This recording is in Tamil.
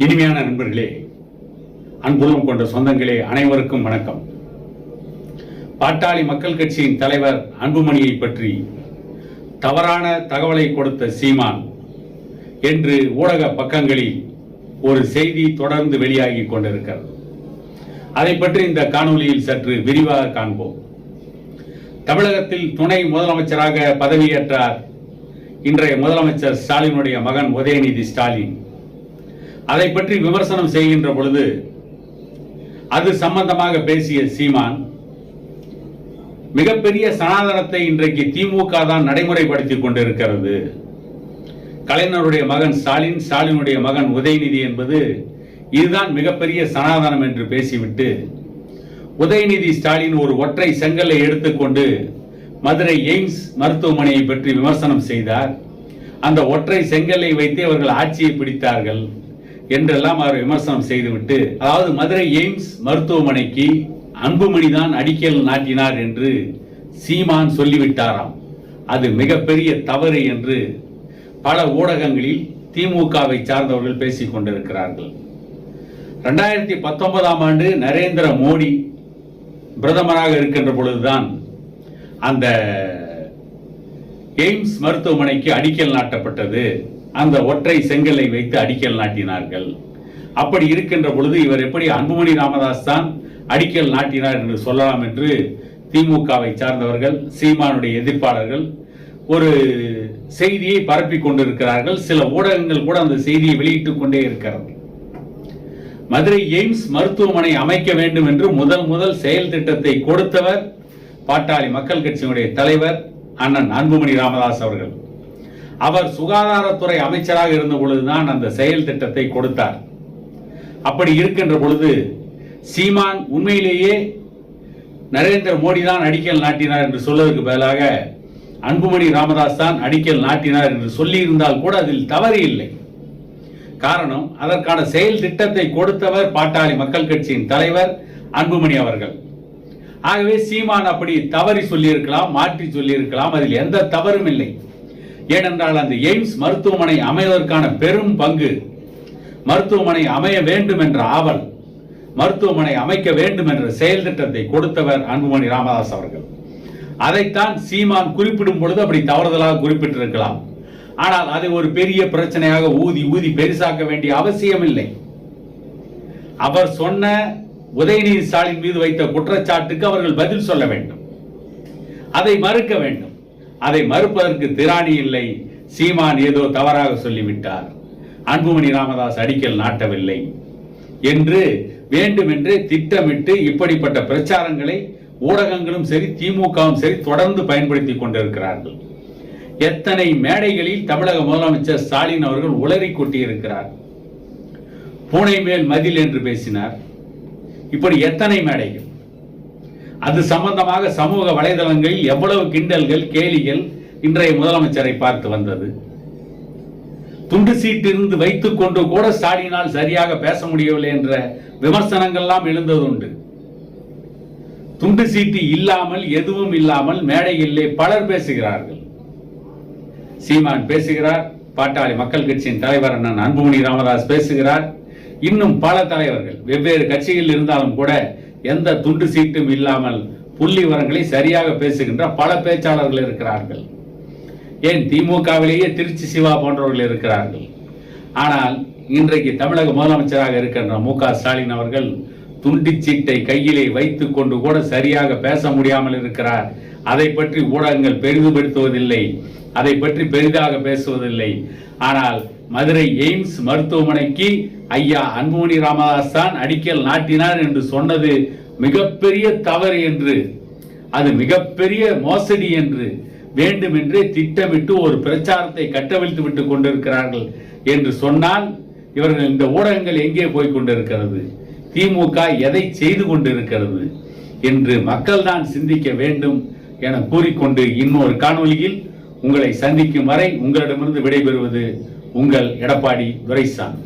இனிமையான நண்பர்களே, அன்புள்ளம் கொண்ட சொந்தங்களே, அனைவருக்கும் வணக்கம். பாட்டாளி மக்கள் கட்சியின் தலைவர் அன்புமணியை பற்றி தவறான தகவலை கொடுத்த சீமான் என்று ஊடக பக்கங்களில் ஒரு செய்தி தொடர்ந்து வெளியாகி கொண்டிருக்கிறது. அதை பற்றி இந்த காணொலியில் சற்று விரிவாக காண்போம். தமிழகத்தில் துணை முதலமைச்சராக பதவியேற்றார் இன்றைய முதலமைச்சர் ஸ்டாலினுடைய மகன் உதயநிதி ஸ்டாலின். அதை பற்றி விமர்சனம் செய்கின்ற பொழுது அது சம்பந்தமாக பேசிய சீமான், மிகப்பெரிய சனாதனத்தை இன்றைக்கு திமுக தான் நடைமுறைப்படுத்திக் கொண்டிருக்கிறது. கலைஞருடைய மகன் ஸ்டாலின், ஸ்டாலினுடைய மகன் உதயநிதி என்பது இதுதான் மிகப்பெரிய சனாதனம் என்று பேசிவிட்டு, உதயநிதி ஸ்டாலின் ஒரு ஒற்றை செங்கல்லை எடுத்துக்கொண்டு மதுரை எய்ம்ஸ் மருத்துவமனையை பற்றி விமர்சனம் செய்தார். அந்த ஒற்றை செங்கல்லை வைத்து அவர்கள் ஆட்சியை பிடித்தார்கள் என்றெல்லாம் அவர் விமர்சனம் செய்துவிட்டு, அதாவது மதுரை எய்ம்ஸ் மருத்துவமனைக்கு அன்புமணி தான் அடிக்கல் நாட்டினார் என்று சீமான் சொல்லிவிட்டாராம். அது மிகப்பெரிய தவறு என்று பல ஊடகங்களில் திமுகவை சார்ந்தவர்கள் பேசிக் கொண்டிருக்கிறார்கள். 2019ஆம் ஆண்டு நரேந்திர மோடி பிரதமராக இருக்கின்ற பொழுதுதான் அந்த எய்ம்ஸ் மருத்துவமனைக்கு அடிக்கல் நாட்டப்பட்டது. அந்த ஒற்றை செங்கலை வைத்து அடிக்கல் நாட்டினார்கள். அப்படி இருக்கின்ற பொழுது இவர் எப்படி அன்புமணி ராமதாஸ் தான் அடிக்கல் நாட்டினார் என்று சொல்லலாம் என்று திமுகவை சார்ந்தவர்கள், சீமானுடைய எதிர்ப்பாளர்கள் ஒரு செய்தியை பரப்பிக் கொண்டிருக்கிறார்கள். சில ஊடகங்கள் கூட அந்த செய்தியை வெளியிட்டுக் கொண்டே இருக்கிறது. மதுரை எய்ம்ஸ் மருத்துவமனை அமைக்க வேண்டும் என்று முதல் செயல் திட்டத்தை கொடுத்தவர் பாட்டாளி மக்கள் கட்சியினுடைய தலைவர் அண்ணன் அன்புமணி ராமதாஸ் அவர்கள். அவர் சுகாதாரத்துறை அமைச்சராக இருந்த பொழுதுதான் அந்த செயல் திட்டத்தை கொடுத்தார். அப்படி இருக்கின்ற பொழுது சீமான் உண்மையிலேயே நரேந்திர மோடி தான் அடிக்கல் நாட்டினார் என்று சொல்வதற்கு பதிலாக அன்புமணி ராமதாஸ் தான் அடிக்கல் நாட்டினார் என்று சொல்லி இருந்தால் கூட அதில் தவறு இல்லை. காரணம், அதற்கான செயல் திட்டத்தை கொடுத்தவர் பாட்டாளி மக்கள் கட்சியின் தலைவர் அன்புமணி அவர்கள். ஆகவே சீமான் அப்படி தவறி சொல்லியிருக்கலாம், மாற்றி சொல்லியிருக்கலாம், அதில் எந்த தவறும் இல்லை. ஏனென்றால் அந்த எய்ம்ஸ் மருத்துவமனை அமைவதற்கான பெரும் பங்கு, மருத்துவமனை அமைய வேண்டும் என்ற ஆவல், மருத்துவமனை அமைக்க வேண்டும் என்ற செயல் திட்டத்தை கொடுத்தவர் அன்புமணி ராமதாஸ் அவர்கள். அதைத்தான் சீமான் குறிப்பிடும் பொழுது அப்படி தவறுதலாக குறிப்பிட்டிருக்கலாம். ஆனால் அதை ஒரு பெரிய பிரச்சனையாக ஊதி பெருசாக்க வேண்டிய அவசியம் இல்லை. அவர் சொன்ன உதயநிதி ஸ்டாலின் மீது வைத்த குற்றச்சாட்டுக்கு அவர்கள் பதில் சொல்ல வேண்டும், அதை மறுக்க வேண்டும். அதை மறுப்பதற்கு திராணி இல்லை. சீமான் ஏதோ தவறாக சொல்லிவிட்டார், அன்புமணி ராமதாஸ் அடிக்கல் நாட்டவில்லை என்று வேண்டுமென்றே திட்டமிட்டு இப்படிப்பட்ட பிரச்சாரங்களை ஊடகங்களும் சரி திமுகவும் சரி தொடர்ந்து பயன்படுத்திக் கொண்டிருக்கிறார்கள். எத்தனை மேடைகளில் தமிழக முதலமைச்சர் ஸ்டாலின் அவர்கள் உளறி கொட்டியிருக்கிறார். பூனை மேல் மதில் என்று பேசினார். இப்படி எத்தனை மேடைகள், அது சம்பந்தமாக சமூக வலைதளங்களில் எவ்வளவு கிண்டல்கள், கேலிகள் இன்றைய முதலமைச்சரை பார்த்து வந்தது. துண்டு சீட்டு இருந்து வைத்துக் கொண்டு கூட ஸ்டாலினால் சரியாக பேச முடியவில்லை என்ற விமர்சனங்கள்லாம் எழுந்ததுண்டு. துண்டு சீட்டு இல்லாமல், எதுவும் இல்லாமல் மேடையிலே பலர் பேசுகிறார்கள். சீமான் பேசுகிறார், பாட்டாளி மக்கள் கட்சியின் தலைவர் அண்ணன் அன்புமணி ராமதாஸ் பேசுகிறார், இன்னும் பல தலைவர்கள் வெவ்வேறு கட்சிகளில் இருந்தாலும் கூட எந்த துண்டு சீட்டும் இல்லாமல் புள்ளி விவரங்களை சரியாக பேசுகின்ற பல பேச்சாளர்கள் இருக்கிறார்கள். ஏன் திமுகவிலேயே திருச்சி சிவா போன்றவர்கள் இருக்கிறார்கள். ஆனால் இன்றைக்கு தமிழக முதலமைச்சராக இருக்கின்ற மு.க. ஸ்டாலின் அவர்கள் துண்டு சீட்டை கையிலே வைத்துக் கொண்டு கூட சரியாக பேச முடியாமல் இருக்கிறார். அதை பற்றி ஊடகங்கள் பெரிதுபடுத்துவதில்லை, அதை பற்றி பெரிதாக பேசுவதில்லை. ஆனால் மதுரை எய்ம்ஸ் மருத்துவமனைக்கு ஐயா அன்புமணி ராமதாஸ் தான் அடிக்கல் நாட்டினார் என்று சொன்னது மிகப்பெரிய தவறு என்று, அது மிகப்பெரிய மோசடி என்று வேண்டுமென்றே திட்டமிட்டு ஒரு பிரச்சாரத்தை கட்டவிழ்த்து விட்டுக் கொண்டிருக்கிறார்கள் என்று சொன்னால் இவர்கள் இந்த ஊடகங்கள் எங்கே போய் கொண்டிருக்கிறது, திமுக எதை செய்து கொண்டிருக்கிறது என்று மக்கள் தான் சிந்திக்க வேண்டும் என கூறிக்கொண்டு இன்னொரு காணொலியில் உங்களை சந்திக்கும் வரை உங்களிடமிருந்து விடைபெறுவது உங்கள் எடப்பாடி துரைசாமி.